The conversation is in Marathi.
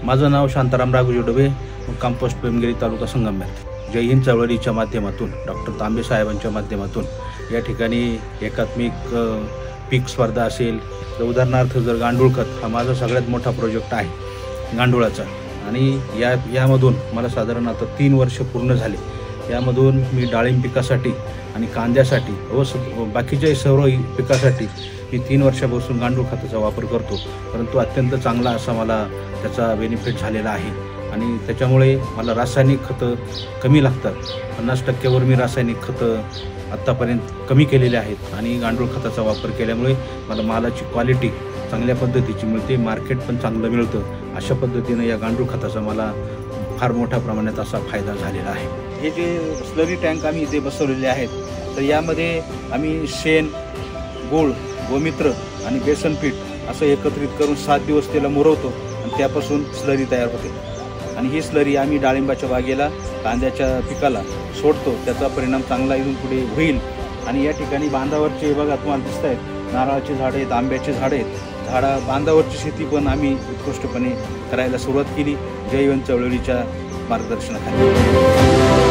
माझं नाव शांताराम राघोजी डोबे, कंपोस्ट पेमगिरी, तालुका संगमनेर। जय हिंद चळवळीच्या माध्यमातून डॉक्टर तांबे साहेबांच्या माध्यमातून या ठिकाणी एकात्मिक पीक स्पर्धा असेल, तर उदाहरणार्थ जर गांडूळ खत हा माझा सगळ्यात मोठा प्रोजेक्ट आहे गांडूळाचा, आणि यामधून मला साधारण आता 3 वर्ष पूर्ण झाले। यामधून मी डाळिंब पिकासाठी आणि कांद्यासाठी व बाकीच्या सर्व पिकासाठी मी 3 वर्षापासून गांडूळ खताचा वापर करतो, परंतु अत्यंत चांगला असा मला त्याचा बेनिफिट झालेला आहे। आणि त्याच्यामुळे मला रासायनिक खतं कमी लागतात। 50% मी रासायनिक खतं आत्तापर्यंत कमी केलेले आहेत आणि गांडूळ खताचा वापर केल्यामुळे मला मालाची क्वालिटी चांगल्या पद्धतीची मिळते, मार्केट पण चांगलं मिळतं। अशा पद्धतीने या गांडूळ खताचा मला फार मोठ्या प्रमाणात असा फायदा झालेला आहे। हे जे स्लरी टँक आम्ही इथे बसवलेले आहेत, तर यामध्ये आम्ही शेण, गूळ, गोमित्र आणि बेसन पीठ असं एकत्रित करून 7 दिवस त्याला मुरवतो आणि त्यापासून स्लरी तयार होते। आणि ही स्लरी आम्ही डाळिंबाच्या बागेला, कांद्याच्या पिकाला सोडतो, त्याचा परिणाम चांगला इथून पुढे होईल। आणि या ठिकाणी बांधावरचे बघा तुम्हाला दिसत आहेत, नारळाची झाडं आहेत, आंब्याची झाडं आहेत, बांधावरची शेती पण आम्ही उत्कृष्टपणे करायला सुरुवात केली जय हिंद चळवळीच्या मार्गदर्शनाखाली।